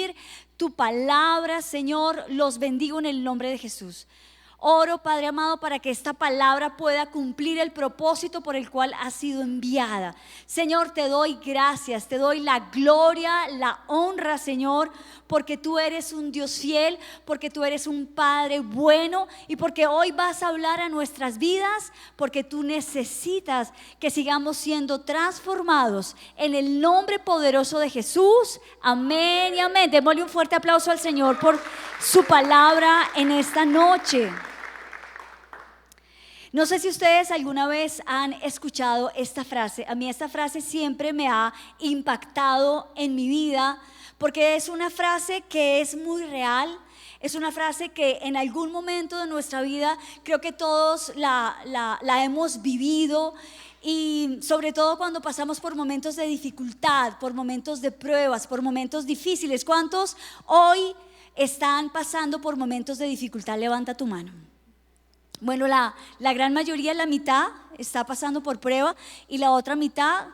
cumplir tu palabra, Señor. Los bendigo en el nombre de Jesús. Oro, Padre amado, para que esta palabra pueda cumplir el propósito por el cual ha sido enviada. Señor, te doy gracias, te doy la gloria, la honra, Señor, porque tú eres un Dios fiel, porque tú eres un Padre bueno y porque hoy vas a hablar a nuestras vidas, porque tú necesitas que sigamos siendo transformados en el nombre poderoso de Jesús. Amén y amén. Démosle un fuerte aplauso al Señor por su palabra en esta noche. No sé si ustedes alguna vez han escuchado esta frase. A mí esta frase siempre me ha impactado en mi vida porque es una frase que es muy real. Es una frase que en algún momento de nuestra vida creo que todos la hemos vivido, y sobre todo cuando pasamos por momentos de dificultad, por momentos de pruebas, por momentos difíciles. ¿Cuántos hoy están pasando por momentos de dificultad? Levanta tu mano. Bueno, la gran mayoría, la mitad, está pasando por prueba y la otra mitad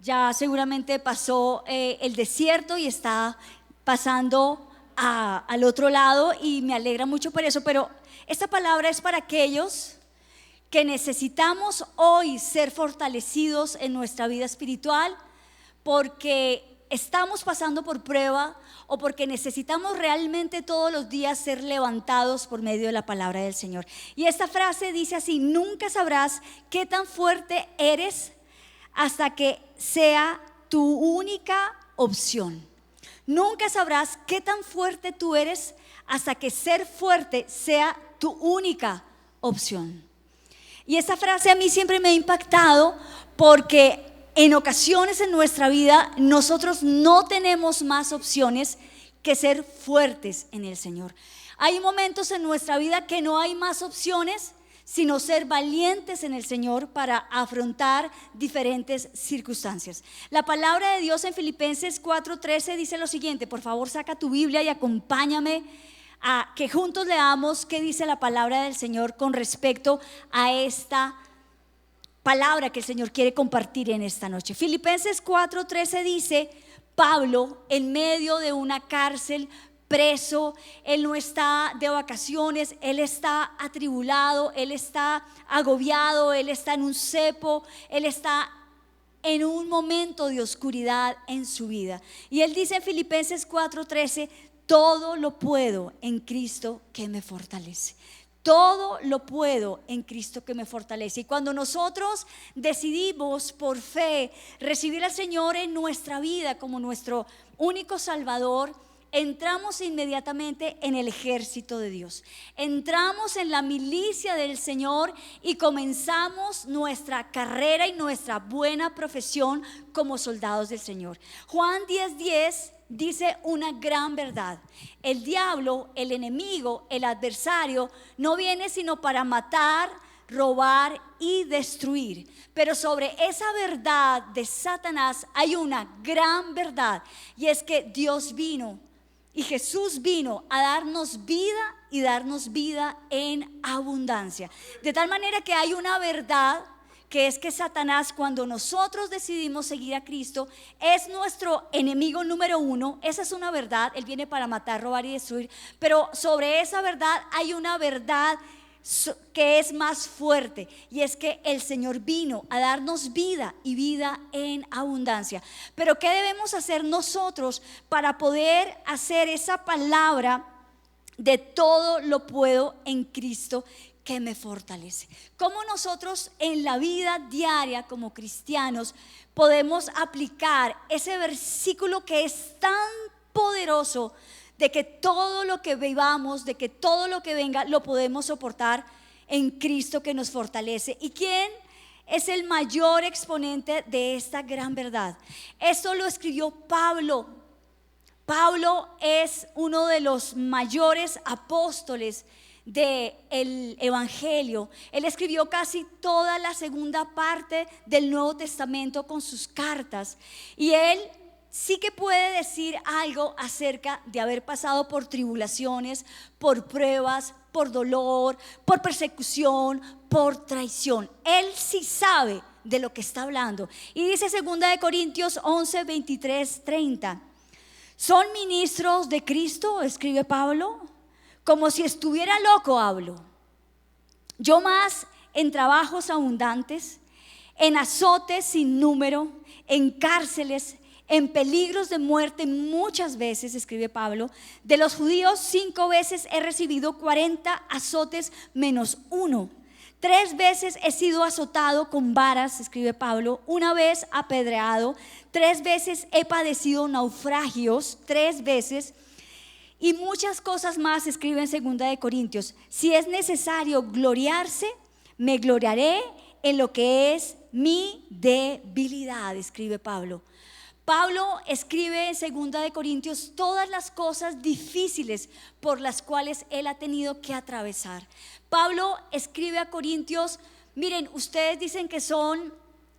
ya seguramente pasó el desierto y está pasando al otro lado, y me alegra mucho por eso. Pero esta palabra es para aquellos que necesitamos hoy ser fortalecidos en nuestra vida espiritual porque estamos pasando por prueba o porque necesitamos realmente todos los días ser levantados por medio de la palabra del Señor. Y esta frase dice así: nunca sabrás qué tan fuerte eres hasta que sea tu única opción. Nunca sabrás qué tan fuerte tú eres hasta que ser fuerte sea tu única opción. Y esta frase a mí siempre me ha impactado porque en ocasiones en nuestra vida nosotros no tenemos más opciones que ser fuertes en el Señor. Hay momentos en nuestra vida que no hay más opciones sino ser valientes en el Señor para afrontar diferentes circunstancias. La palabra de Dios en Filipenses 4:13 dice lo siguiente. Por favor, saca tu Biblia y acompáñame a que juntos leamos qué dice la palabra del Señor con respecto a esta palabra que el Señor quiere compartir en esta noche. Filipenses 4:13 dice: Pablo, en medio de una cárcel, preso, él no está de vacaciones, él está atribulado, él está agobiado, él está en un cepo, él está en un momento de oscuridad en su vida. Y él dice en Filipenses 4:13: todo lo puedo en Cristo que me fortalece. Todo lo puedo en Cristo que me fortalece. Y cuando nosotros decidimos por fe recibir al Señor en nuestra vida como nuestro único Salvador, entramos inmediatamente en el ejército de Dios. Entramos en la milicia del Señor y comenzamos nuestra carrera y nuestra buena profesión como soldados del Señor. Juan 10:10 dice una gran verdad: el diablo, el enemigo, el adversario no viene sino para matar, robar y destruir. Pero sobre esa verdad de Satanás hay una gran verdad, y es que Dios vino y Jesús vino a darnos vida y darnos vida en abundancia. De tal manera que hay una verdad, que es que Satanás, cuando nosotros decidimos seguir a Cristo, es nuestro enemigo número uno. Esa es una verdad. Él viene para matar, robar y destruir. Pero sobre esa verdad hay una verdad que es más fuerte, y es que el Señor vino a darnos vida y vida en abundancia. Pero ¿qué debemos hacer nosotros para poder hacer esa palabra de todo lo puedo en Cristo que me fortalece? ¿Cómo nosotros en la vida diaria como cristianos podemos aplicar ese versículo que es tan poderoso, de que todo lo que vivamos, de que todo lo que venga, lo podemos soportar en Cristo que nos fortalece? ¿Y quién es el mayor exponente de esta gran verdad? Esto lo escribió Pablo. Pablo es uno de los mayores apóstoles del Evangelio. Él escribió casi toda la segunda parte del Nuevo Testamento con sus cartas, y él sí que puede decir algo acerca de haber pasado por tribulaciones, por pruebas, por dolor, por persecución, por traición. Él sí sabe de lo que está hablando. Y dice 2 Corintios 11, 23, 30: Son ministros de Cristo, escribe Pablo, como si estuviera loco hablo. Yo más en trabajos abundantes, en azotes sin número, en cárceles, en peligros de muerte muchas veces, escribe Pablo. De los judíos 5 veces he recibido 40 azotes menos 1. 3 veces he sido azotado con varas, escribe Pablo. 1 vez apedreado. 3 veces he padecido naufragios. 3 veces. Y muchas cosas más, escribe en 2 Corintios. Si es necesario gloriarse, me gloriaré en lo que es mi debilidad, escribe Pablo. Pablo escribe en 2 Corintios todas las cosas difíciles por las cuales él ha tenido que atravesar. Pablo escribe a Corintios: miren, ustedes dicen que son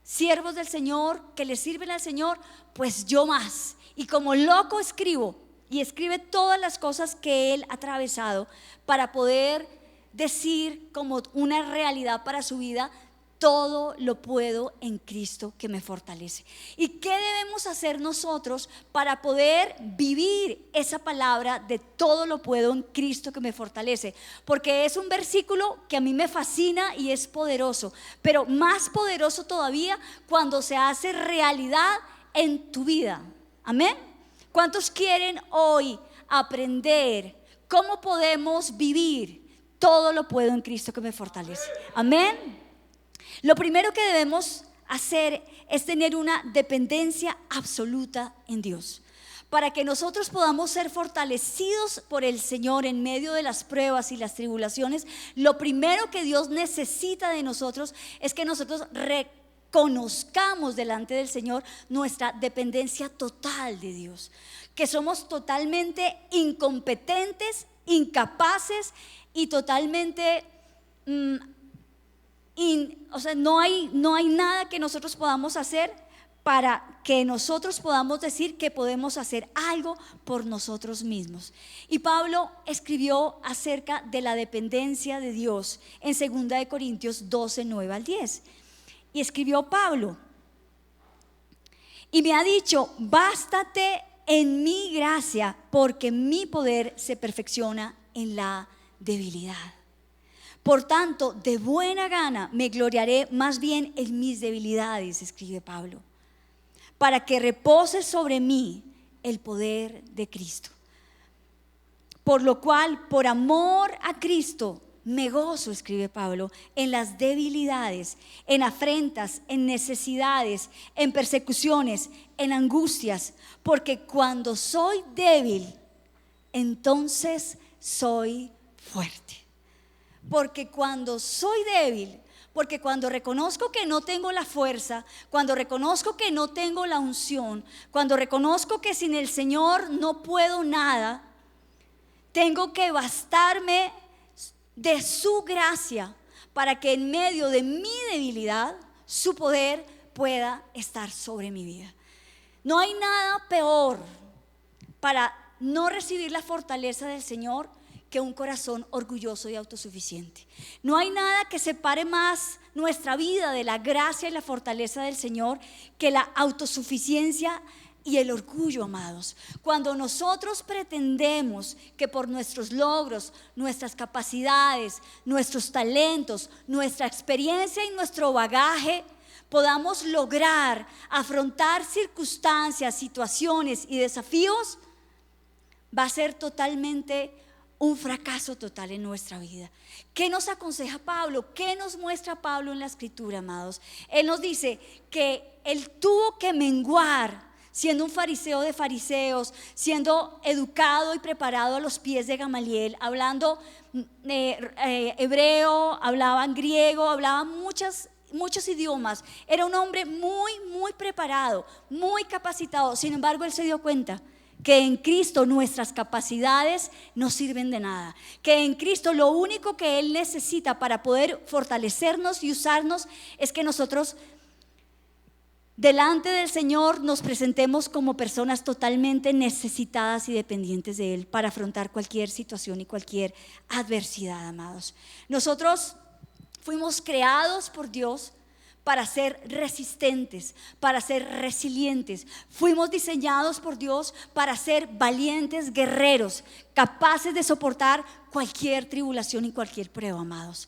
siervos del Señor, que le sirven al Señor, pues yo más. Y como loco escribo, y escribe todas las cosas que él ha atravesado para poder decir como una realidad para su vida: todo lo puedo en Cristo que me fortalece. ¿Y qué debemos hacer nosotros para poder vivir esa palabra de todo lo puedo en Cristo que me fortalece? Porque es un versículo que a mí me fascina y es poderoso, pero más poderoso todavía cuando se hace realidad en tu vida. Amén. ¿Cuántos quieren hoy aprender cómo podemos vivir todo lo puedo en Cristo que me fortalece? Amén. Lo primero que debemos hacer es tener una dependencia absoluta en Dios. Para que nosotros podamos ser fortalecidos por el Señor en medio de las pruebas y las tribulaciones, lo primero que Dios necesita de nosotros es que nosotros reconozcamos delante del Señor nuestra dependencia total de Dios. Que somos totalmente incompetentes, incapaces y totalmente... no hay nada que nosotros podamos hacer para que nosotros podamos decir que podemos hacer algo por nosotros mismos. Y Pablo escribió acerca de la dependencia de Dios en 2 Corintios 12, 9 al 10. Y escribió Pablo: y me ha dicho, bástate en mi gracia, porque mi poder se perfecciona en la debilidad. Por tanto, de buena gana me gloriaré más bien en mis debilidades, escribe Pablo, para que repose sobre mí el poder de Cristo. Por lo cual, por amor a Cristo, me gozo, escribe Pablo, en las debilidades, en afrentas, en necesidades, en persecuciones, en angustias, porque cuando soy débil, entonces soy fuerte. Porque cuando soy débil, porque cuando reconozco que no tengo la fuerza, cuando reconozco que no tengo la unción, cuando reconozco que sin el Señor no puedo nada, tengo que bastarme de su gracia para que en medio de mi debilidad su poder pueda estar sobre mi vida. No hay nada peor para no recibir la fortaleza del Señor que un corazón orgulloso y autosuficiente. No hay nada que separe más nuestra vida de la gracia y la fortaleza del Señor que la autosuficiencia y el orgullo, amados. Cuando nosotros pretendemos que por nuestros logros, nuestras capacidades, nuestros talentos, nuestra experiencia y nuestro bagaje podamos lograr afrontar circunstancias, situaciones y desafíos, va a ser totalmente un fracaso total en nuestra vida. ¿Qué nos aconseja Pablo? ¿Qué nos muestra Pablo en la Escritura, amados? Él nos dice que él tuvo que menguar, siendo un fariseo de fariseos, siendo educado y preparado a los pies de Gamaliel, hablando hebreo, hablaban griego, hablaban muchos idiomas. Era un hombre muy preparado, muy capacitado. Sin embargo, él se dio cuenta que en Cristo nuestras capacidades no sirven de nada, que en Cristo lo único que Él necesita para poder fortalecernos y usarnos es que nosotros delante del Señor nos presentemos como personas totalmente necesitadas y dependientes de Él para afrontar cualquier situación y cualquier adversidad, amados. Nosotros fuimos creados por Dios para ser resistentes, para ser resilientes. Fuimos diseñados por Dios para ser valientes guerreros, capaces de soportar cualquier tribulación y cualquier prueba, amados.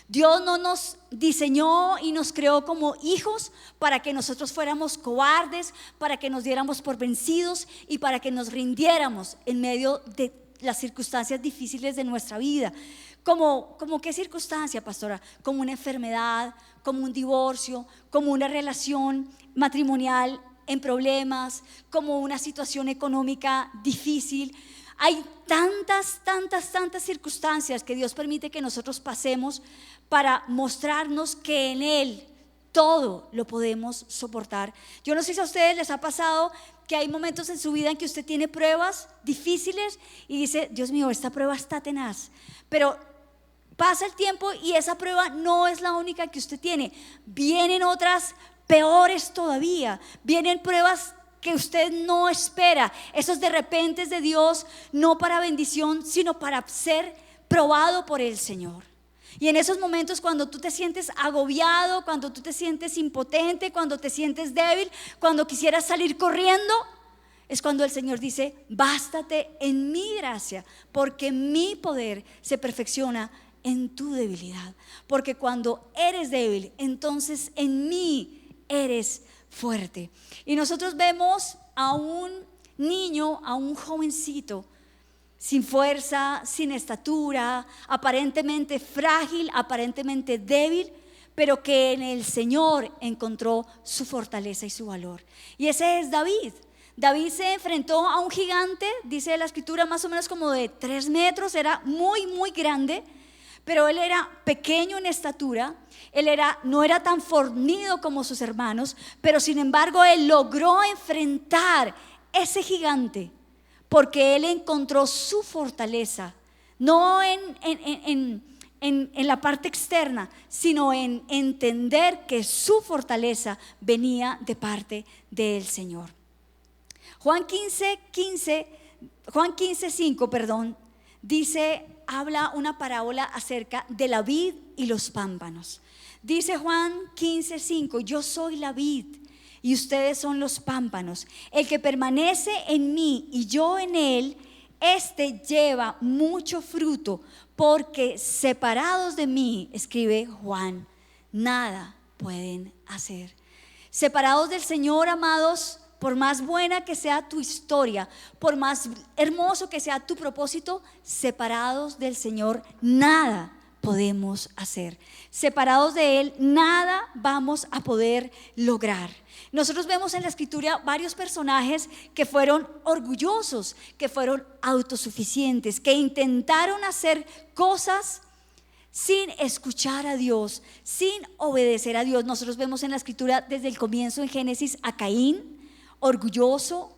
Dios no nos diseñó y nos creó como hijos para que nosotros fuéramos cobardes, para que nos diéramos por vencidos y para que nos rindiéramos en medio de las circunstancias difíciles de nuestra vida. ¿Como qué circunstancia, pastora? Como una enfermedad, como un divorcio, como una relación matrimonial en problemas, como una situación económica difícil. Hay tantas circunstancias que Dios permite que nosotros pasemos para mostrarnos que en Él todo lo podemos soportar. Yo no sé si a ustedes les ha pasado que hay momentos en su vida en que usted tiene pruebas difíciles y dice, Dios mío, esta prueba está tenaz, pero pasa el tiempo y esa prueba no es la única que usted tiene. Vienen otras peores todavía, vienen pruebas que usted no espera, esos de repente de Dios, no para bendición, sino para ser probado por el Señor. Y en esos momentos cuando tú te sientes agobiado, cuando tú te sientes impotente, cuando te sientes débil, cuando quisieras salir corriendo, es cuando el Señor dice, bástate en mi gracia, porque mi poder se perfecciona en tu debilidad. Porque cuando eres débil, entonces en mí eres fuerte. Y nosotros vemos a un niño, a un jovencito sin fuerza, sin estatura, aparentemente frágil, aparentemente débil, pero que en el Señor encontró su fortaleza y su valor. Y ese es David. David se enfrentó a un gigante, dice la escritura, más o menos como de 3 metros, era muy grande, pero él era pequeño en estatura, no era tan fornido como sus hermanos, pero sin embargo él logró enfrentar ese gigante porque él encontró su fortaleza, no en la parte externa, sino en entender que su fortaleza venía de parte del Señor. Juan 15:5, habla una parábola acerca de la vid y los pámpanos. Dice Juan 15:5, yo soy la vid y ustedes son los pámpanos. El que permanece en mí y yo en él, este lleva mucho fruto, porque separados de mí, escribe Juan, nada pueden hacer. Separados del Señor, amados, por más buena que sea tu historia, por más hermoso que sea tu propósito, separados del Señor, nada podemos hacer. Separados de Él, nada vamos a poder lograr. Nosotros vemos en la escritura varios personajes que fueron orgullosos, que fueron autosuficientes, que intentaron hacer cosas sin escuchar a Dios, sin obedecer a Dios. Nosotros vemos en la escritura desde el comienzo en Génesis a Caín, orgulloso,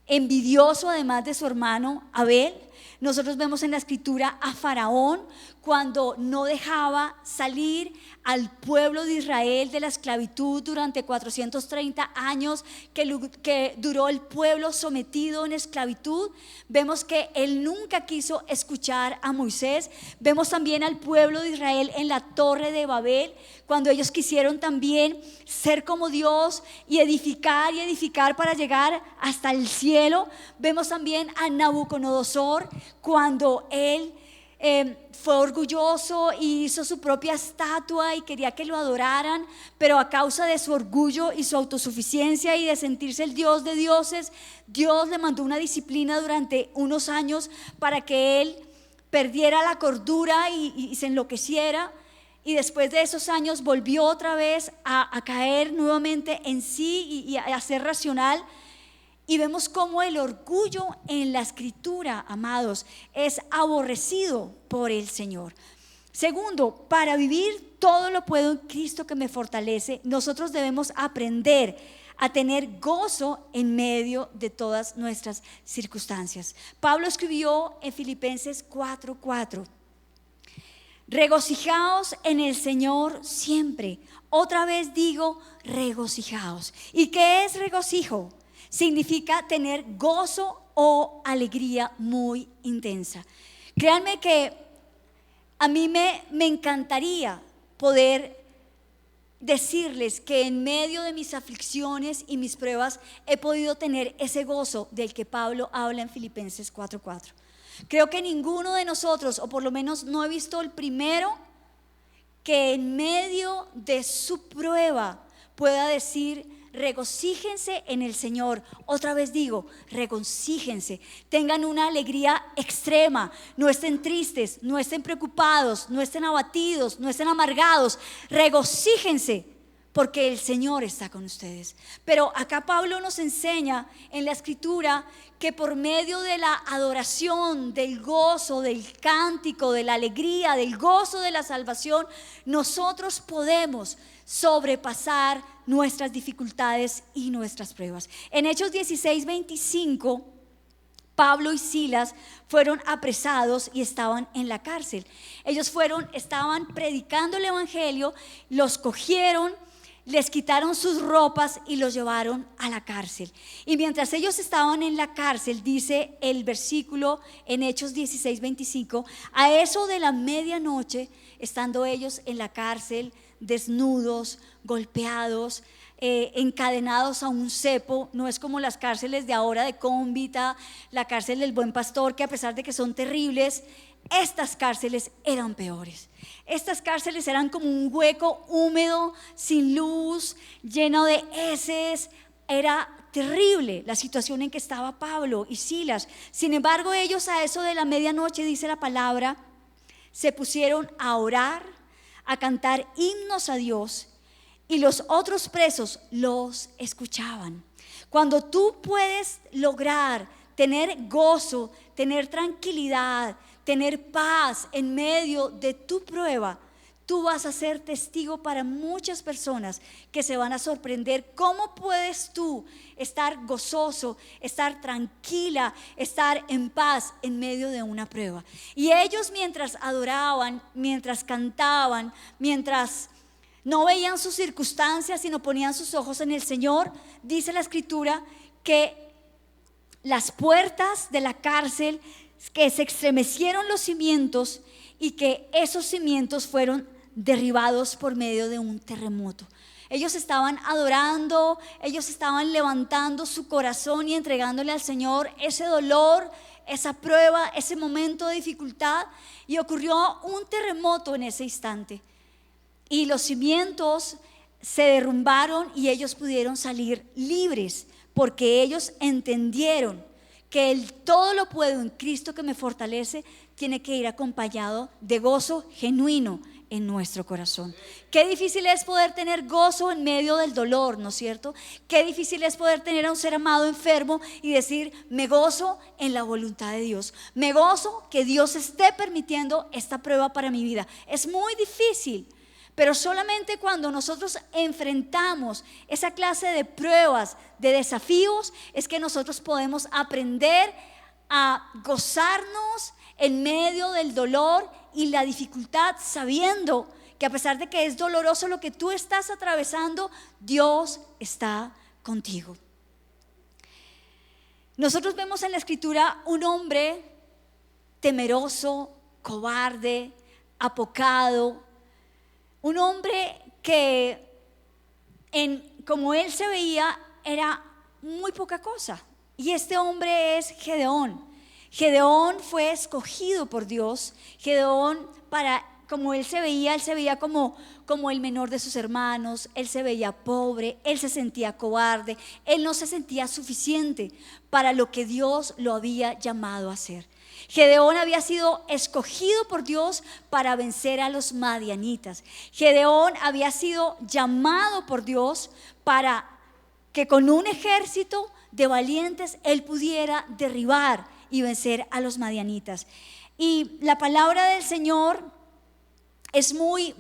envidioso además de su hermano Abel. Nosotros vemos en la escritura a Faraón cuando no dejaba salir al pueblo de Israel de la esclavitud durante 430 años que duró el pueblo sometido en esclavitud. Vemos que él nunca quiso escuchar a Moisés. Vemos también al pueblo de Israel en la torre de Babel, cuando ellos quisieron también ser como Dios y edificar para llegar hasta el cielo. Vemos también a Nabucodonosor cuando él fue orgulloso y hizo su propia estatua y quería que lo adoraran, pero a causa de su orgullo y su autosuficiencia y de sentirse el Dios de dioses, Dios le mandó una disciplina durante unos años para que él perdiera la cordura y se enloqueciera. Y después de esos años volvió otra vez a caer nuevamente en sí y a ser racional. Y vemos cómo el orgullo en la escritura, amados, es aborrecido por el Señor. Segundo, para vivir todo lo puedo en Cristo que me fortalece, nosotros debemos aprender a tener gozo en medio de todas nuestras circunstancias. Pablo escribió en Filipenses 4:4. Regocijaos en el Señor siempre. Otra vez digo, regocijaos. ¿Y qué es regocijo? Significa tener gozo o alegría muy intensa. Créanme que a mí me encantaría poder decirles que en medio de mis aflicciones y mis pruebas he podido tener ese gozo del que Pablo habla en Filipenses 4:4. Creo que ninguno de nosotros, o por lo menos no he visto el primero, que en medio de su prueba pueda decir: regocíjense en el Señor. Otra vez digo, regocíjense, tengan una alegría extrema, no estén tristes, no estén preocupados, no estén abatidos, no estén amargados, regocíjense porque el Señor está con ustedes. Pero acá Pablo nos enseña en la Escritura que por medio de la adoración, del gozo, del cántico, de la alegría, del gozo de la salvación, nosotros podemos sobrepasar nuestras dificultades y nuestras pruebas. En Hechos 16:25, Pablo y Silas fueron apresados y estaban en la cárcel. Ellos estaban predicando el evangelio, los cogieron, les quitaron sus ropas y los llevaron a la cárcel. Y mientras ellos estaban en la cárcel, dice el versículo en Hechos 16:25, a eso de la medianoche, estando ellos en la cárcel, desnudos, golpeados, encadenados a un cepo. No es como las cárceles de ahora de Cómbita, la cárcel del Buen Pastor, que a pesar de que son terribles, estas cárceles eran peores. Estas cárceles eran como un hueco húmedo, sin luz, lleno de heces. Era terrible la situación en que estaba Pablo y Silas. Sin embargo, ellos a eso de la medianoche, dice la palabra, se pusieron a orar, a cantar himnos a Dios, y los otros presos los escuchaban. Cuando tú puedes lograr tener gozo, tener tranquilidad, tener paz en medio de tu prueba, tú vas a ser testigo para muchas personas que se van a sorprender. ¿Cómo puedes tú estar gozoso, estar tranquila, estar en paz en medio de una prueba? Y ellos, mientras adoraban, mientras cantaban, mientras no veían sus circunstancias, sino ponían sus ojos en el Señor, dice la Escritura que las puertas de la cárcel, que se estremecieron los cimientos y que esos cimientos fueron derribados por medio de un terremoto. Ellos estaban adorando, ellos estaban levantando su corazón y entregándole al Señor ese dolor, esa prueba, ese momento de dificultad, y ocurrió un terremoto en ese instante. Y los cimientos se derrumbaron y ellos pudieron salir libres, porque ellos entendieron que el todo lo puedo en Cristo que me fortalece tiene que ir acompañado de gozo genuino en nuestro corazón. Qué difícil es poder tener gozo en medio del dolor, ¿no es cierto? Qué difícil es poder tener a un ser amado enfermo y decir: me gozo en la voluntad de Dios, me gozo que Dios esté permitiendo esta prueba para mi vida. Es muy difícil. Pero solamente cuando nosotros enfrentamos esa clase de pruebas, de desafíos, es que nosotros podemos aprender a gozarnos en medio del dolor y la dificultad, sabiendo que a pesar de que es doloroso lo que tú estás atravesando, Dios está contigo. Nosotros vemos en la Escritura un hombre temeroso, cobarde, apocado, un hombre que como él se veía era muy poca cosa. Y este hombre es Gedeón. Gedeón fue escogido por Dios. Gedeón, como él se veía como el menor de sus hermanos. Él se veía pobre, él se sentía cobarde, él no se sentía suficiente para lo que Dios lo había llamado a hacer. Gedeón había sido escogido por Dios para vencer a los madianitas. Gedeón había sido llamado por Dios para que con un ejército de valientes él pudiera derribar y vencer a los madianitas. Y la palabra del Señor es muy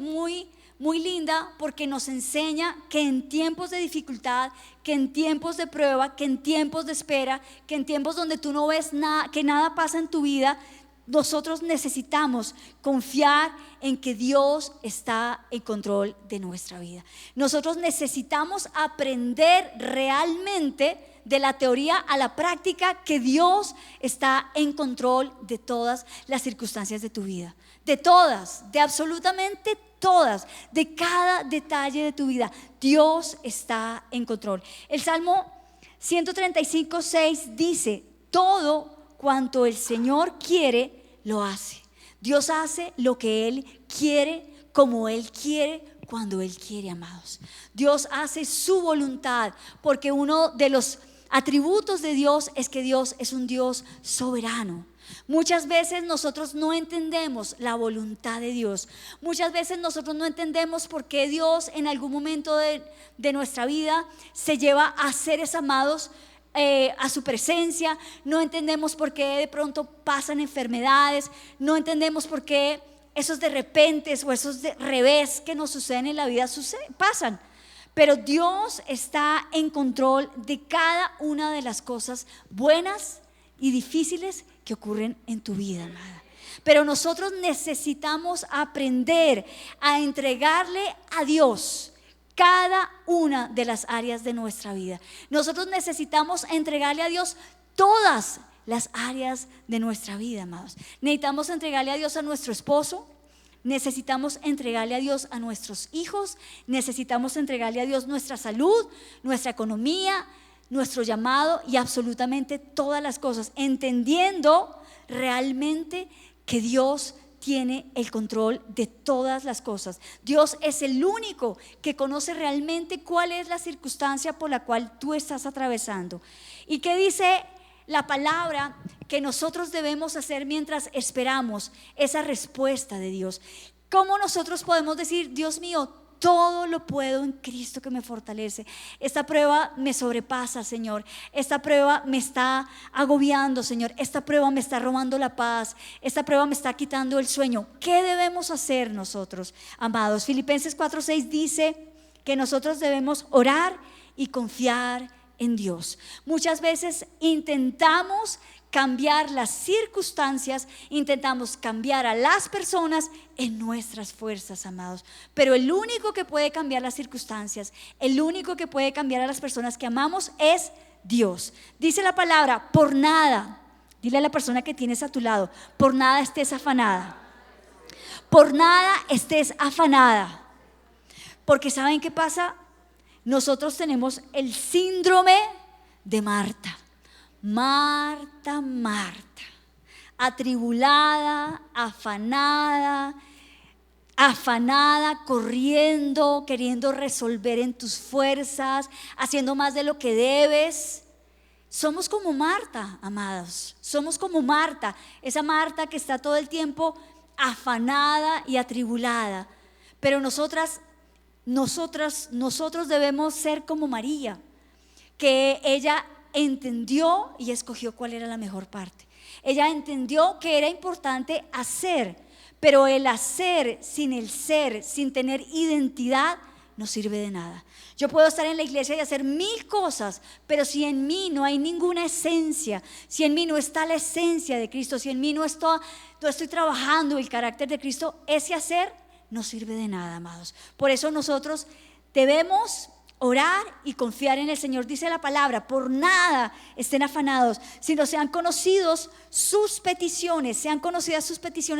linda, porque nos enseña que en tiempos de dificultad, que en tiempos de prueba, que en tiempos de espera, que en tiempos donde tú no ves nada, que nada pasa en tu vida, nosotros necesitamos confiar en que Dios está en control de nuestra vida. Nosotros necesitamos aprender realmente de la teoría a la práctica que Dios está en control de todas las circunstancias de tu vida. De todas, de absolutamente todas, de cada detalle de tu vida. Dios está en control. El Salmo 135:6 dice: todo cuanto el Señor quiere, lo hace. Dios hace lo que Él quiere, como Él quiere, cuando Él quiere, amados. Dios hace su voluntad, porque uno de los atributos de Dios es que Dios es un Dios soberano. Muchas veces nosotros no entendemos la voluntad de Dios. Muchas veces nosotros no entendemos por qué Dios en algún momento de nuestra vida se lleva a seres amados a su presencia. No entendemos por qué de pronto pasan enfermedades. No entendemos por qué esos de repente o esos de revés que nos suceden en la vida pasan. Pero Dios está en control de cada una de las cosas buenas y difíciles que ocurren en tu vida, amada. Pero nosotros necesitamos aprender a entregarle a Dios cada una de las áreas de nuestra vida. Nosotros necesitamos entregarle a Dios todas las áreas de nuestra vida, amados. Necesitamos entregarle a Dios a nuestro esposo. Necesitamos entregarle a Dios a nuestros hijos. Necesitamos entregarle a Dios nuestra salud, nuestra economía, nuestro llamado y absolutamente todas las cosas, entendiendo realmente que Dios tiene el control de todas las cosas. Dios es el único que conoce realmente cuál es la circunstancia por la cual tú estás atravesando. ¿Y qué dice la palabra que nosotros debemos hacer mientras esperamos esa respuesta de Dios? ¿Cómo nosotros podemos decir: Dios mío, todo lo puedo en Cristo que me fortalece? Esta prueba me sobrepasa, Señor. Esta prueba me está agobiando, Señor. Esta prueba me está robando la paz. Esta prueba me está quitando el sueño. ¿Qué debemos hacer nosotros, amados? Filipenses 4:6 dice que nosotros debemos orar y confiar en Dios. Muchas veces intentamos cambiar las circunstancias, intentamos cambiar a las personas en nuestras fuerzas, amados. Pero el único que puede cambiar las circunstancias, el único que puede cambiar a las personas que amamos es Dios. Dice la palabra: por nada, dile a la persona que tienes a tu lado, por nada estés afanada. Por nada estés afanada. Porque ¿saben qué pasa? Nosotros tenemos el síndrome de Marta. Marta, Marta, atribulada, afanada, corriendo, queriendo resolver en tus fuerzas, haciendo más de lo que debes. Somos como Marta, amados. Somos como Marta, esa Marta que está todo el tiempo afanada y atribulada. Pero nosotros debemos ser como María, que ella entendió y escogió cuál era la mejor parte. Ella entendió que era importante hacer, pero el hacer sin el ser, sin tener identidad, no sirve de nada. Yo puedo estar en la iglesia y hacer 1000 cosas, pero si en mí no hay ninguna esencia, si en mí no está la esencia de Cristo, si en mí no estoy trabajando el carácter de Cristo, ese hacer no sirve de nada, amados. Por eso nosotros debemos orar y confiar en el Señor. Dice la palabra: por nada estén afanados, sino sean conocidas sus peticiones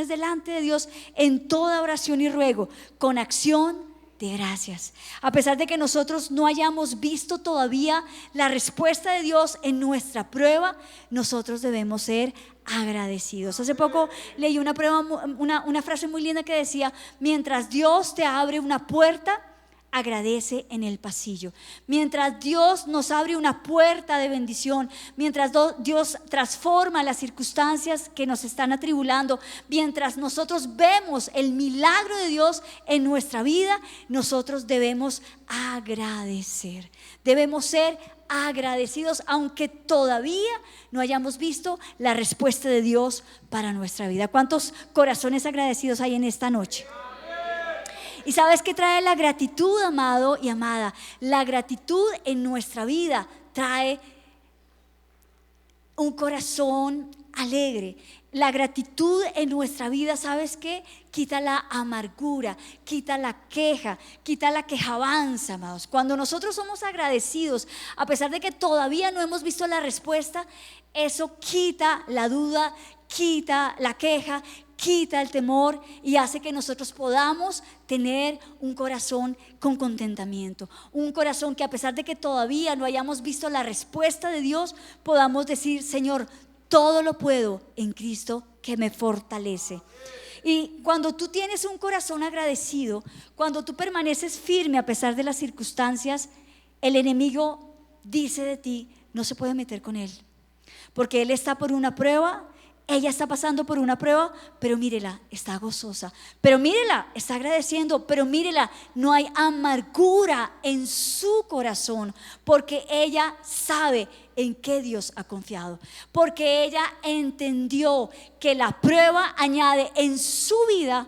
delante de Dios en toda oración y ruego, con acción de gracias. A pesar de que nosotros no hayamos visto todavía la respuesta de Dios en nuestra prueba, nosotros debemos ser agradecidos. Hace poco leí una frase muy linda que decía: mientras Dios te abre una puerta, agradece en el pasillo. Mientras Dios nos abre una puerta de bendición, mientras Dios transforma las circunstancias que nos están atribulando, mientras nosotros vemos el milagro de Dios en nuestra vida, nosotros debemos agradecer. Debemos ser agradecidos, aunque todavía no hayamos visto la respuesta de Dios para nuestra vida. ¿Cuántos corazones agradecidos hay en esta noche? ¿Y sabes qué trae la gratitud, amado y amada? La gratitud en nuestra vida trae un corazón alegre. La gratitud en nuestra vida, ¿sabes qué? Quita la amargura, quita la queja, quita la quejabanza, amados. Cuando nosotros somos agradecidos, a pesar de que todavía no hemos visto la respuesta, eso quita la duda, quita la queja, quita el temor y hace que nosotros podamos tener un corazón con contentamiento, un corazón que a pesar de que todavía no hayamos visto la respuesta de Dios, podamos decir: Señor, todo lo puedo en Cristo que me fortalece. Y cuando tú tienes un corazón agradecido, cuando tú permaneces firme a pesar de las circunstancias, el enemigo dice de ti: no se puede meter con él, porque él está por una prueba, ella está pasando por una prueba, pero mírela, está gozosa, pero mírela, está agradeciendo, pero mírela, no hay amargura en su corazón, porque ella sabe en qué Dios ha confiado, porque ella entendió que la prueba añade en su vida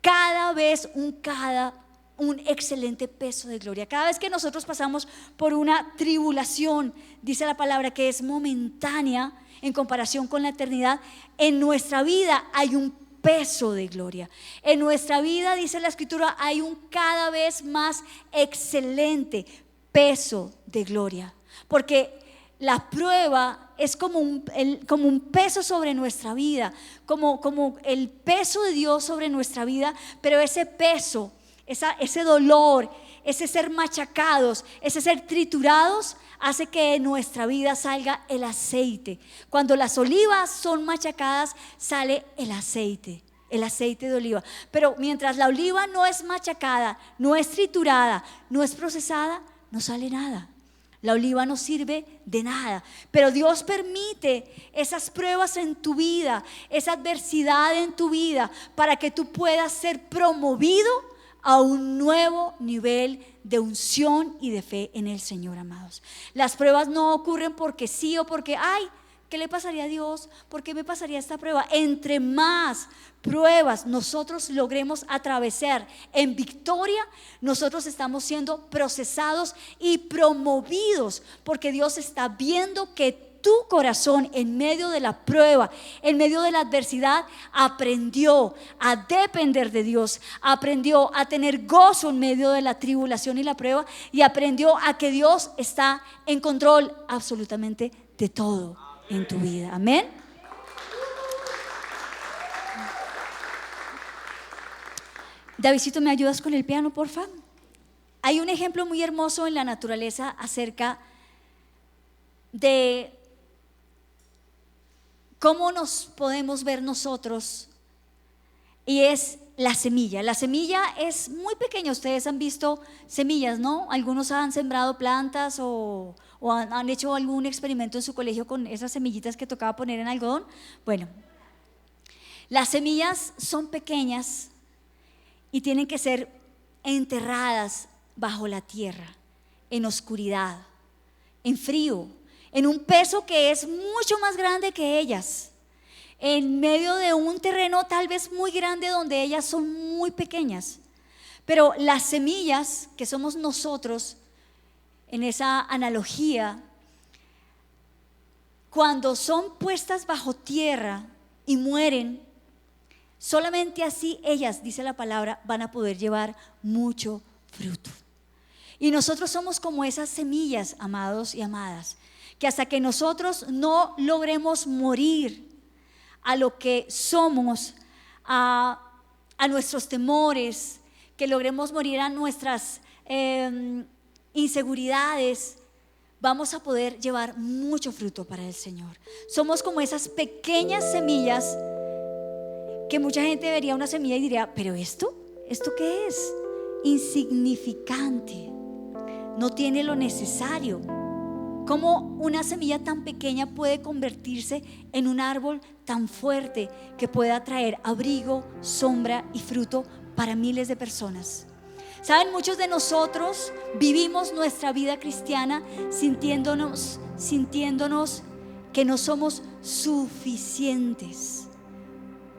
cada vez un excelente peso de gloria. Cada vez que nosotros pasamos por una tribulación, dice la palabra que es momentánea en comparación con la eternidad, en nuestra vida hay un peso de gloria. En nuestra vida, dice la Escritura, hay un cada vez más excelente peso de gloria, porque la prueba es como un peso sobre nuestra vida, como el peso de Dios sobre nuestra vida, pero ese peso, ese dolor, ese ser machacados, ese ser triturados, hace que en nuestra vida salga el aceite. Cuando las olivas son machacadas, sale el aceite de oliva. Pero mientras la oliva no es machacada, no es triturada, no es procesada, no sale nada. La oliva no sirve de nada, pero Dios permite esas pruebas en tu vida, esa adversidad en tu vida, para que tú puedas ser promovido a un nuevo nivel de unción y de fe en el Señor, amados. Las pruebas no ocurren porque sí o porque ¿qué le pasaría a Dios? ¿Por qué me pasaría esta prueba? Entre más pruebas nosotros logremos atravesar en victoria, nosotros estamos siendo procesados y promovidos, porque Dios está viendo que tu corazón en medio de la prueba, en medio de la adversidad, aprendió a depender de Dios, aprendió a tener gozo en medio de la tribulación y la prueba, y aprendió a que Dios está en control absolutamente de todo en tu vida. Amén. Davidcito, ¿me ayudas con el piano, porfa? Hay un ejemplo muy hermoso en la naturaleza acerca de cómo nos podemos ver nosotros, y es la semilla. La semilla es muy pequeña. Ustedes han visto semillas, ¿no? Algunos han sembrado plantas o han hecho algún experimento en su colegio con esas semillitas que tocaba poner en algodón. Bueno, las semillas son pequeñas y tienen que ser enterradas bajo la tierra, en oscuridad, en frío, en un peso que es mucho más grande que ellas, en medio de un terreno tal vez muy grande donde ellas son muy pequeñas. Pero las semillas, que somos nosotros, en esa analogía, cuando son puestas bajo tierra y mueren, solamente así ellas, dice la palabra, van a poder llevar mucho fruto. Y nosotros somos como esas semillas, amados y amadas, que hasta que nosotros no logremos morir a lo que somos, a nuestros temores, que logremos morir a nuestras inseguridades, vamos a poder llevar mucho fruto para el Señor. Somos como esas pequeñas semillas que mucha gente vería una semilla y diría: ¿pero esto qué es? Insignificante, no tiene lo necesario. ¿Cómo una semilla tan pequeña puede convertirse en un árbol tan fuerte que pueda traer abrigo, sombra y fruto para miles de personas? Saben, muchos de nosotros vivimos nuestra vida cristiana sintiéndonos que no somos suficientes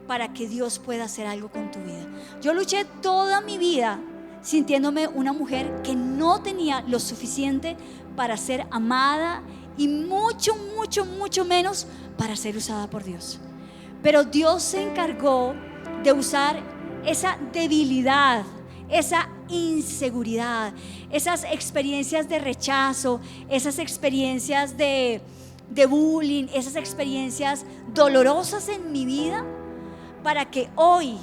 para que Dios pueda hacer algo con tu vida. Yo luché toda mi vida sintiéndome una mujer que no tenía lo suficiente para ser amada y mucho menos para ser usada por Dios. Pero Dios se encargó de usar esa debilidad, esa inseguridad, esas experiencias de rechazo, esas experiencias de bullying, esas experiencias dolorosas en mi vida, para que hoy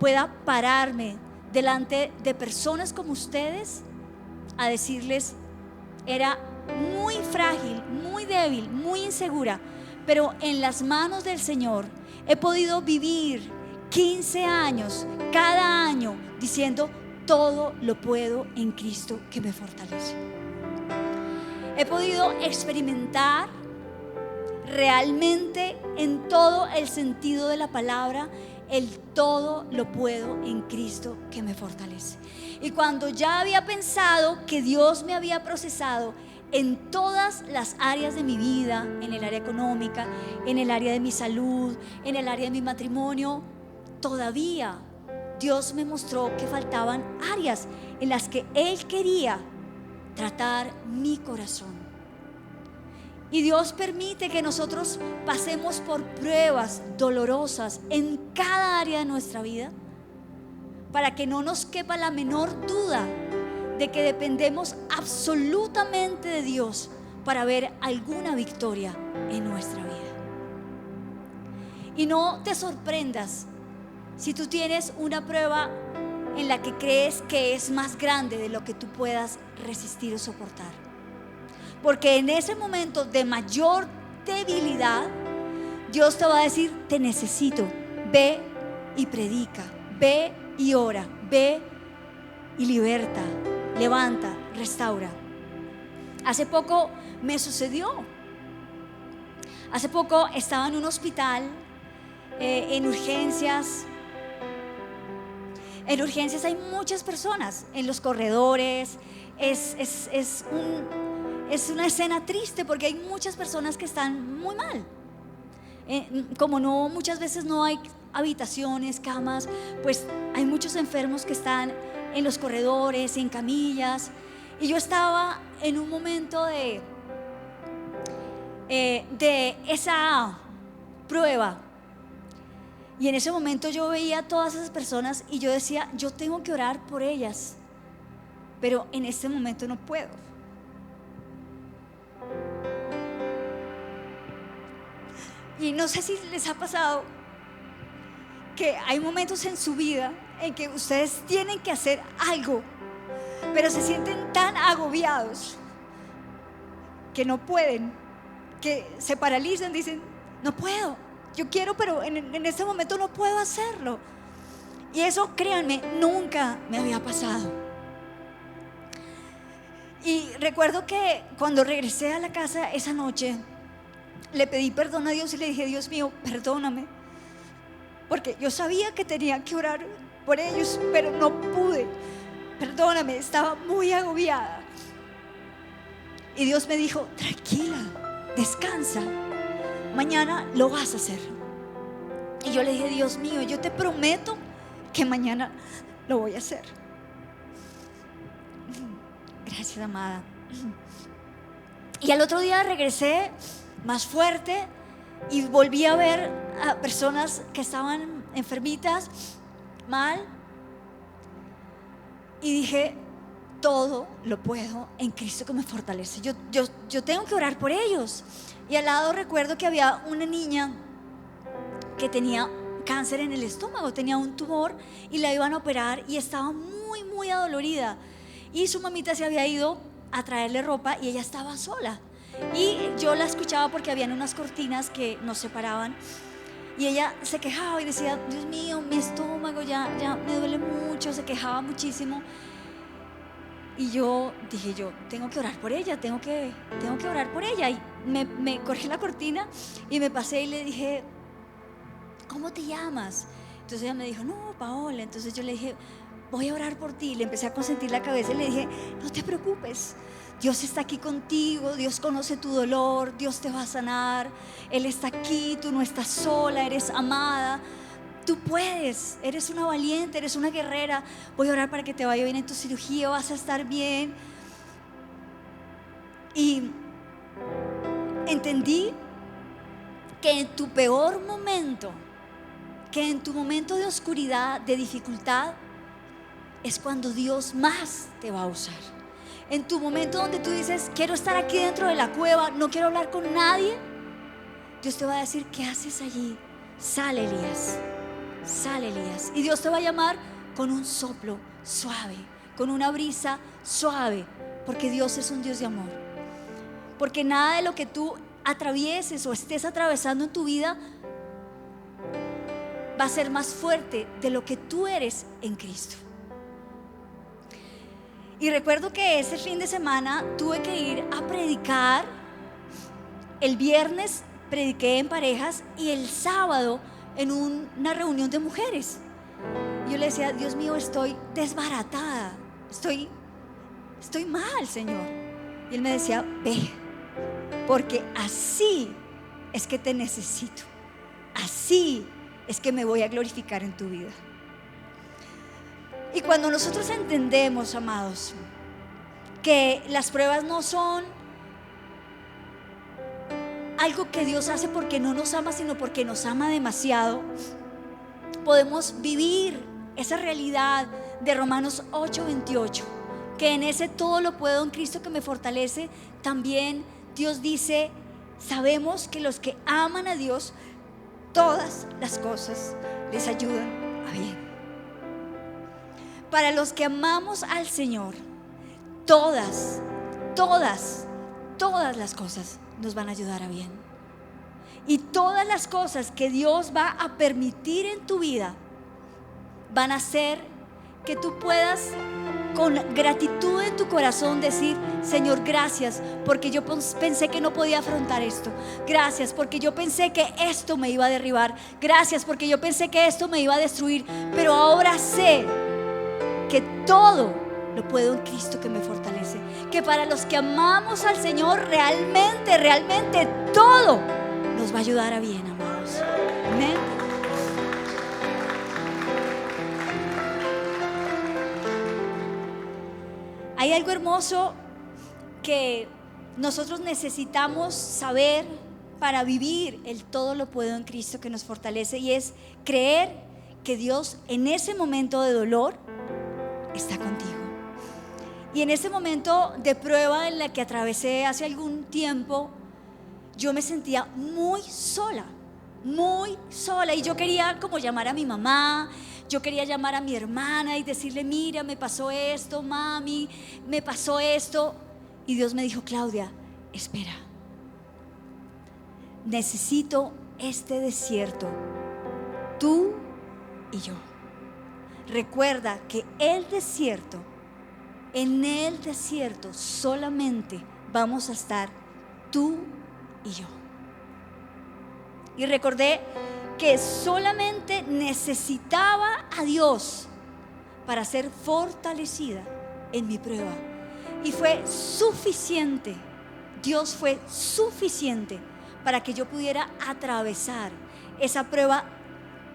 pueda pararme delante de personas como ustedes a decirles: era muy frágil, muy débil, muy insegura, pero en las manos del Señor he podido vivir 15 años, cada año, diciendo: todo lo puedo en Cristo que me fortalece. He podido experimentar realmente, en todo el sentido de la palabra, el todo lo puedo en Cristo que me fortalece. Y cuando ya había pensado que Dios me había procesado en todas las áreas de mi vida, en el área económica, en el área de mi salud, en el área de mi matrimonio, todavía Dios me mostró que faltaban áreas en las que Él quería tratar mi corazón. Y Dios permite que nosotros pasemos por pruebas dolorosas en cada área de nuestra vida, para que no nos quepa la menor duda de que dependemos absolutamente de Dios para ver alguna victoria en nuestra vida. Y no te sorprendas si tú tienes una prueba en la que crees que es más grande de lo que tú puedas resistir o soportar. Porque en ese momento de mayor debilidad, Dios te va a decir: te necesito, ve y predica, ve y ora, ve y liberta, levanta, restaura. Hace poco me sucedió. Hace poco estaba en un hospital, en urgencias. En urgencias hay muchas personas, en los corredores. Es una escena triste porque hay muchas personas que están muy mal. Como no, muchas veces no hay habitaciones, camas, pues hay muchos enfermos que están en los corredores, en camillas. Y yo estaba en un momento de esa prueba. Y en ese momento yo veía a todas esas personas y yo decía: yo tengo que orar por ellas, pero en este momento no puedo. Y no sé si les ha pasado que hay momentos en su vida en que ustedes tienen que hacer algo, pero se sienten tan agobiados que no pueden, que se paralizan, dicen: no puedo, yo quiero, pero en este momento no puedo hacerlo. Y eso, créanme, nunca me había pasado. Y recuerdo que cuando regresé a la casa esa noche, le pedí perdón a Dios y le dije: Dios mío, perdóname, porque yo sabía que tenía que orar por ellos, pero no pude. Perdóname, estaba muy agobiada. Y Dios me dijo: tranquila, descansa, mañana lo vas a hacer. Y yo le dije: Dios mío, yo te prometo que mañana lo voy a hacer. Gracias, amada. Y al otro día regresé más fuerte y volví a ver a personas que estaban enfermitas, mal. Y dije: todo lo puedo en Cristo que me fortalece. Yo tengo que orar por ellos. Y al lado recuerdo que había una niña que tenía cáncer en el estómago, tenía un tumor y la iban a operar y estaba muy, muy adolorida. Y su mamita se había ido a traerle ropa y ella estaba sola. Y yo la escuchaba porque habían unas cortinas que nos separaban. Y ella se quejaba y decía: Dios mío, mi estómago ya me duele mucho. Se quejaba muchísimo. Y yo dije: yo tengo que orar por ella, tengo que orar por ella. Y me corrí la cortina y me pasé y le dije: ¿cómo te llamas? Entonces ella me dijo: no, Paola. Entonces yo le dije: voy a orar por ti. Le empecé a consentir la cabeza y le dije: no te preocupes, Dios está aquí contigo, Dios conoce tu dolor, Dios te va a sanar, Él está aquí, tú no estás sola, eres amada, tú puedes, eres una valiente, eres una guerrera. Voy a orar para que te vaya bien en tu cirugía, vas a estar bien. Y entendí que en tu peor momento, que en tu momento de oscuridad, de dificultad, es cuando Dios más te va a usar. En tu momento donde tú dices: quiero estar aquí dentro de la cueva, no quiero hablar con nadie, Dios te va a decir: ¿qué haces allí? Sale, Elías, sale Elías. Y Dios te va a llamar con un soplo suave, con una brisa suave, porque Dios es un Dios de amor. Porque nada de lo que tú atravieses o estés atravesando en tu vida va a ser más fuerte de lo que tú eres en Cristo. Y recuerdo que ese fin de semana tuve que ir a predicar. El viernes prediqué en parejas y el sábado en una reunión de mujeres. Yo le decía, Dios mío, estoy desbaratada, estoy mal, Señor. Y Él me decía, ve, porque así es que te necesito, así es que me voy a glorificar en tu vida. Y cuando nosotros entendemos, amados, que las pruebas no son algo que Dios hace porque no nos ama, sino porque nos ama demasiado, podemos vivir esa realidad de Romanos 8:28, que en ese todo lo puedo en Cristo que me fortalece. También Dios dice, sabemos que los que aman a Dios, todas las cosas les ayudan a bien. Para los que amamos al Señor, todas las cosas nos van a ayudar a bien. Y todas las cosas que Dios va a permitir en tu vida van a hacer que tú puedas con gratitud en tu corazón decir, Señor, gracias porque yo pensé que no podía afrontar esto. Gracias porque yo pensé que esto me iba a derribar. Gracias porque yo pensé que esto me iba a destruir. Pero ahora sé que todo lo puedo en Cristo que me fortalece. Que para los que amamos al Señor, realmente todo nos va a ayudar a bien, amados. Amén. Hay algo hermoso que nosotros necesitamos saber para vivir el todo lo puedo en Cristo que nos fortalece, y es creer que Dios en ese momento de dolor está contigo. Y en ese momento de prueba en la que atravesé hace algún tiempo, yo me sentía muy sola, y yo quería como llamar a mi mamá, yo quería llamar a mi hermana y decirle, mira, me pasó esto, mami, me pasó esto. Y Dios me dijo, Claudia, espera, necesito este desierto, tú y yo. Recuerda que en el desierto solamente vamos a estar tú y yo. Y recordé que solamente necesitaba a Dios para ser fortalecida en mi prueba. Y fue suficiente, Dios fue suficiente para que yo pudiera atravesar esa prueba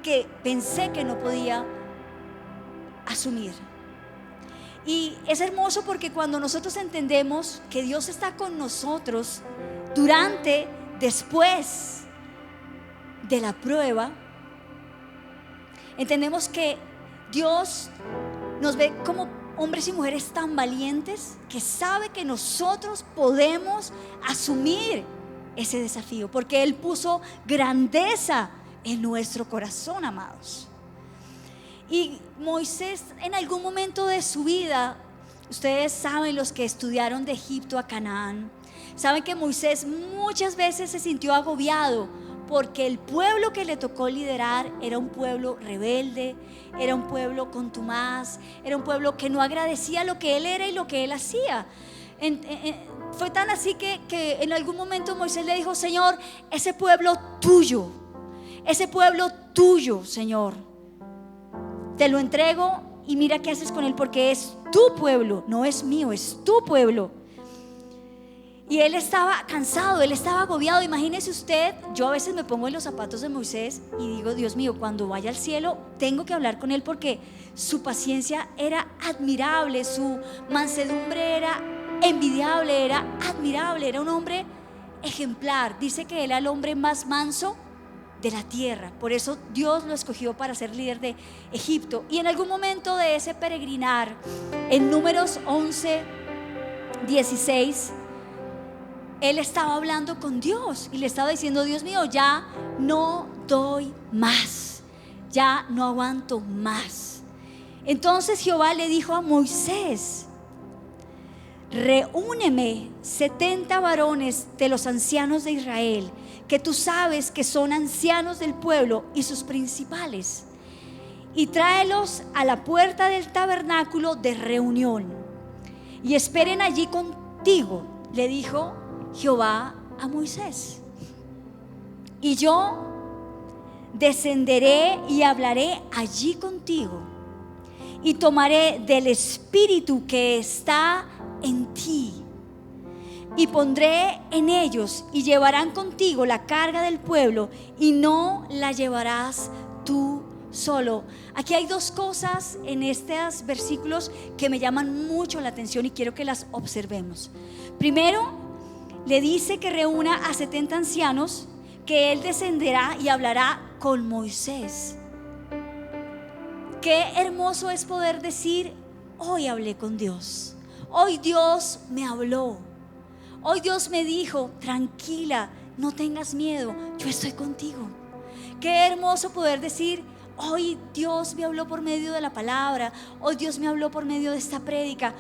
que pensé que no podía asumir. Y es hermoso porque cuando nosotros entendemos que Dios está con nosotros durante, después de la prueba, entendemos que Dios nos ve como hombres y mujeres tan valientes que sabe que nosotros podemos asumir ese desafío, porque Él puso grandeza en nuestro corazón, amados. Y Moisés, en algún momento de su vida, ustedes saben, los que estudiaron de Egipto a Canaán, saben que Moisés muchas veces se sintió agobiado porque el pueblo que le tocó liderar era un pueblo rebelde, era un pueblo contumaz, era un pueblo que no agradecía lo que él era y lo que él hacía. Fue tan así que en algún momento Moisés le dijo, Señor, ese pueblo tuyo, Señor, te lo entrego y mira qué haces con él, porque es tu pueblo, no es mío, es tu pueblo. Y él estaba cansado, él estaba agobiado. Imagínese usted, yo a veces me pongo en los zapatos de Moisés y digo, Dios mío, cuando vaya al cielo tengo que hablar con él, porque su paciencia era admirable, su mansedumbre era envidiable, era admirable, era un hombre ejemplar. Dice que él era el hombre más manso de la tierra, por eso Dios lo escogió para ser líder de Egipto. Y en algún momento de ese peregrinar, en Números 11:16, él estaba hablando con Dios y le estaba diciendo, Dios mío, ya no doy más, ya no aguanto más. Entonces Jehová le dijo a Moisés: reúneme 70 varones de los ancianos de Israel, que tú sabes que son ancianos del pueblo, y sus principales, y tráelos a la puerta del tabernáculo de reunión, y esperen allí contigo, le dijo Jehová a Moisés. Y yo descenderé y hablaré allí contigo, y tomaré del espíritu que está en ti, y pondré en ellos, y llevarán contigo la carga del pueblo, y no la llevarás tú solo. Aquí hay dos cosas en estos versículos que me llaman mucho la atención y quiero que las observemos. Primero, le dice que reúna a 70 ancianos, que él descenderá y hablará con Moisés. Qué hermoso es poder decir: hoy hablé con Dios, hoy Dios me habló, hoy Dios me dijo: tranquila, no tengas miedo, yo estoy contigo. Qué hermoso poder decir: hoy Dios me habló por medio de la palabra, hoy Dios me habló por medio de esta prédica,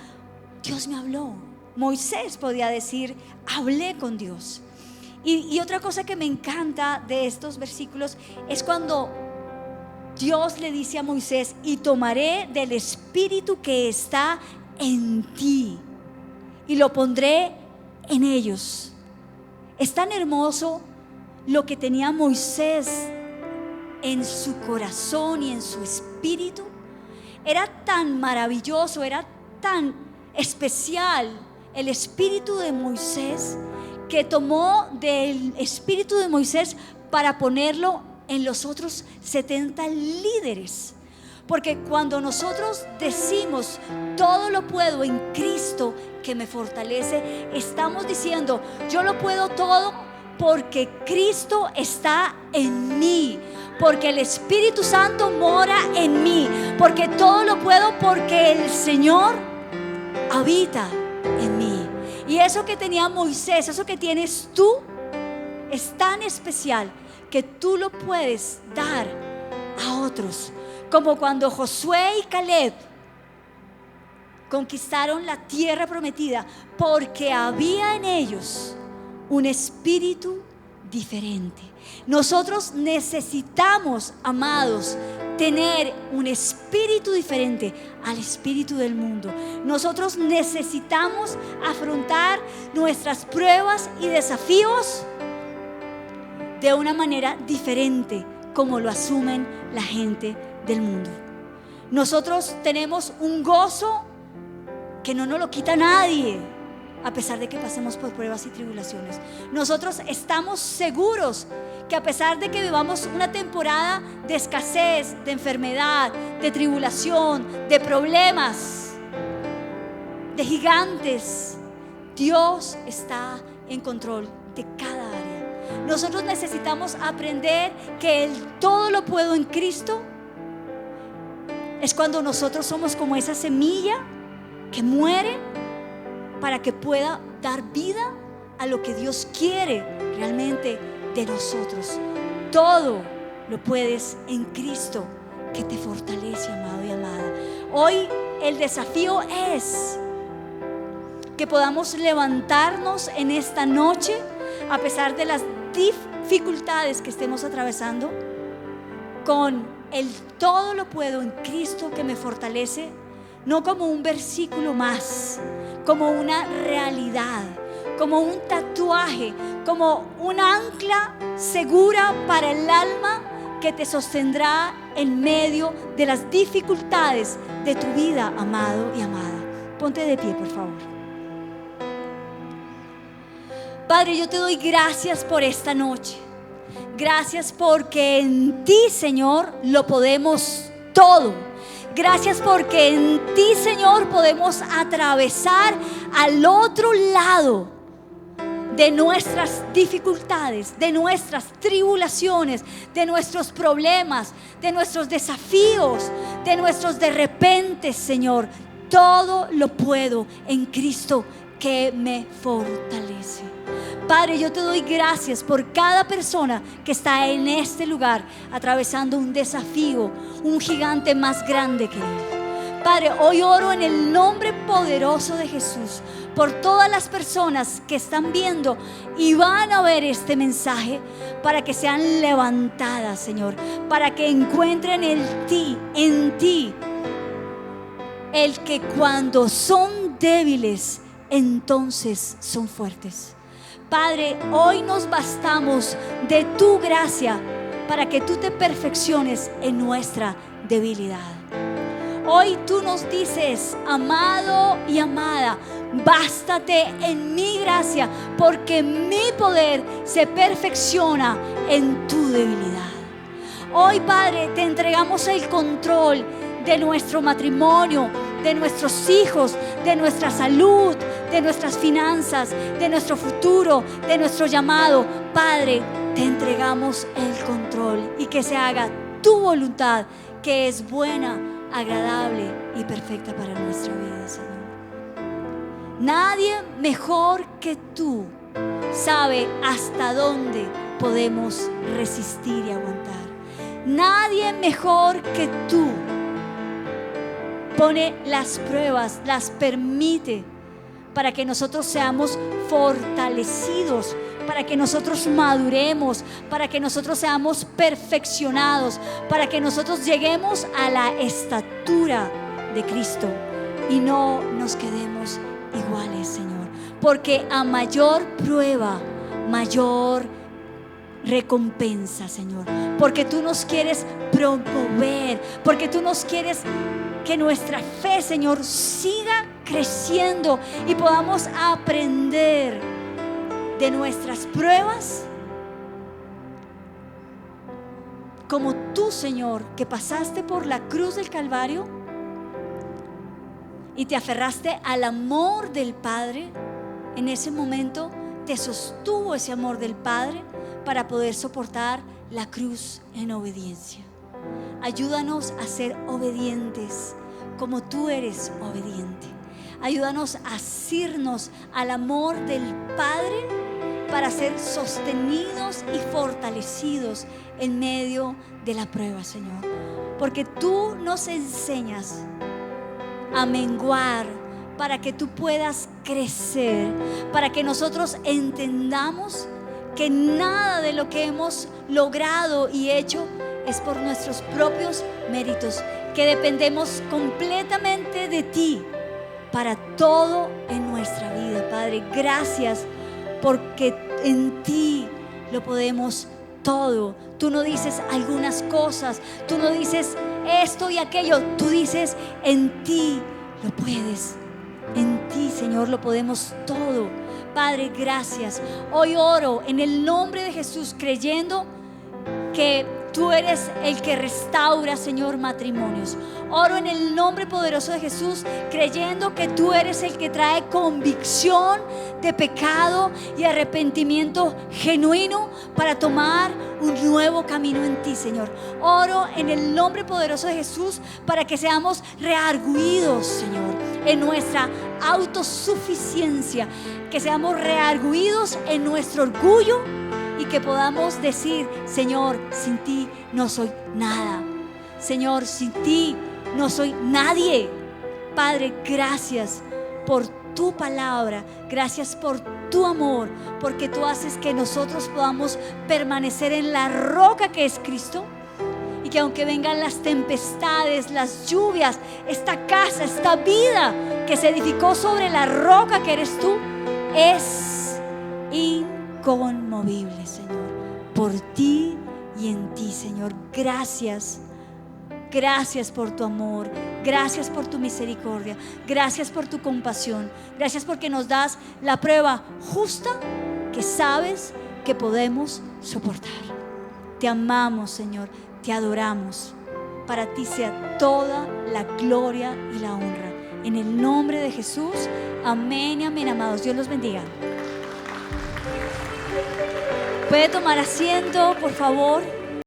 Dios me habló. Moisés podía decir: hablé con Dios. Y otra cosa que me encanta de estos versículos es cuando Dios le dice a Moisés: y tomaré del espíritu que está en ti y lo pondré en ellos. Es tan hermoso lo que tenía Moisés en su corazón y en su espíritu. Era tan maravilloso, era tan especial el espíritu de Moisés, que tomó del espíritu de Moisés para ponerlo en los otros 70 líderes. Porque cuando nosotros decimos: todo lo puedo en Cristo que me fortalece, estamos diciendo: yo lo puedo todo porque Cristo está en mí, porque el Espíritu Santo mora en mí, porque todo lo puedo porque el Señor habita en mí. Y eso que tenía Moisés, eso que tienes tú, es tan especial que tú lo puedes dar a otros. Como cuando Josué y Caleb conquistaron la tierra prometida, porque había en ellos un espíritu diferente. Nosotros necesitamos, amados, tener un espíritu diferente al espíritu del mundo. Nosotros necesitamos afrontar nuestras pruebas y desafíos de una manera diferente, como lo asumen la gente del mundo. Nosotros tenemos un gozo que no nos lo quita nadie, a pesar de que pasemos por pruebas y tribulaciones. Nosotros estamos seguros que a pesar de que vivamos una temporada de escasez, de enfermedad, de tribulación, de problemas, de gigantes, Dios está en control de cada área. Nosotros necesitamos aprender que el todo lo puedo en Cristo es cuando nosotros somos como esa semilla que muere para que pueda dar vida a lo que Dios quiere realmente de nosotros. Todo lo puedes en Cristo que te fortalece, amado y amada. Hoy el desafío es que podamos levantarnos en esta noche, a pesar de las dificultades que estemos atravesando, con el todo lo puedo en Cristo que me fortalece, no como un versículo más, como una realidad, como un tatuaje, como un ancla segura para el alma que te sostendrá en medio de las dificultades de tu vida, amado y amada. Ponte de pie, por favor. Padre, yo te doy gracias por esta noche. Gracias porque en ti, Señor, lo podemos todo. Gracias porque en ti, Señor, podemos atravesar al otro lado de nuestras dificultades, de nuestras tribulaciones, de nuestros problemas, de nuestros desafíos, de nuestros de repente, Señor. Todo lo puedo en Cristo que me fortalece. Padre, yo te doy gracias por cada persona que está en este lugar atravesando un desafío, un gigante más grande que él. Padre, hoy oro en el nombre poderoso de Jesús por todas las personas que están viendo y van a ver este mensaje, para que sean levantadas, Señor, para que encuentren en ti, el que cuando son débiles, entonces son fuertes. Padre, hoy nos bastamos de tu gracia para que tú te perfecciones en nuestra debilidad. Hoy tú nos dices, amado y amada, bástate en mi gracia, porque mi poder se perfecciona en tu debilidad. Hoy, Padre, te entregamos el control de nuestro matrimonio, de nuestros hijos, de nuestra salud, de nuestras finanzas, de nuestro futuro, de nuestro llamado. Padre, te entregamos el control y que se haga tu voluntad, que es buena, agradable y perfecta para nuestra vida, Señor. Nadie mejor que tú sabe hasta dónde podemos resistir y aguantar. Nadie mejor que tú pone las pruebas, las permite para que nosotros seamos fortalecidos, para que nosotros maduremos, para que nosotros seamos perfeccionados, para que nosotros lleguemos a la estatura de Cristo y no nos quedemos iguales, Señor. Porque a mayor prueba, mayor recompensa, Señor. Porque tú nos quieres promover, porque tú nos quieres que nuestra fe, Señor, siga creciendo y podamos aprender de nuestras pruebas, como tú, Señor, que pasaste por la cruz del Calvario y te aferraste al amor del Padre. En ese momento te sostuvo ese amor del Padre para poder soportar la cruz en obediencia. Ayúdanos a ser obedientes como tú eres obediente. Ayúdanos a asirnos al amor del Padre para ser sostenidos y fortalecidos en medio de la prueba, Señor. Porque tú nos enseñas a menguar para que tú puedas crecer, para que nosotros entendamos que nada de lo que hemos logrado y hecho es por nuestros propios méritos, que dependemos completamente de ti para todo en nuestra vida. Padre, gracias porque en ti lo podemos todo. Tú no dices algunas cosas, tú no dices esto y aquello, tú dices en ti lo puedes. En ti, Señor, lo podemos todo. Padre, gracias. Hoy oro en el nombre de Jesús, creyendo que tú eres el que restaura, Señor, matrimonios. Oro en el nombre poderoso de Jesús, creyendo que tú eres el que trae convicción de pecado y arrepentimiento genuino para tomar un nuevo camino en ti, Señor. Oro en el nombre poderoso de Jesús para que seamos rearguidos, Señor, en nuestra autosuficiencia, que seamos rearguidos en nuestro orgullo y que podamos decir: Señor, sin ti no soy nada. Señor, sin ti no soy nadie. Padre, gracias por tu palabra, gracias por tu amor, porque tú haces que nosotros podamos permanecer en la roca que es Cristo, y que aunque vengan las tempestades, las lluvias, esta casa, esta vida que se edificó sobre la roca que eres tú, es inconmovible, Señor, por ti y en ti, Señor. Gracias. Gracias por tu amor, gracias por tu misericordia, gracias por tu compasión, gracias porque nos das la prueba justa que sabes que podemos soportar. Te amamos, Señor, te adoramos. Para ti sea toda la gloria y la honra. En el nombre de Jesús, amén y amén, amados. Dios los bendiga. Puede tomar asiento, por favor.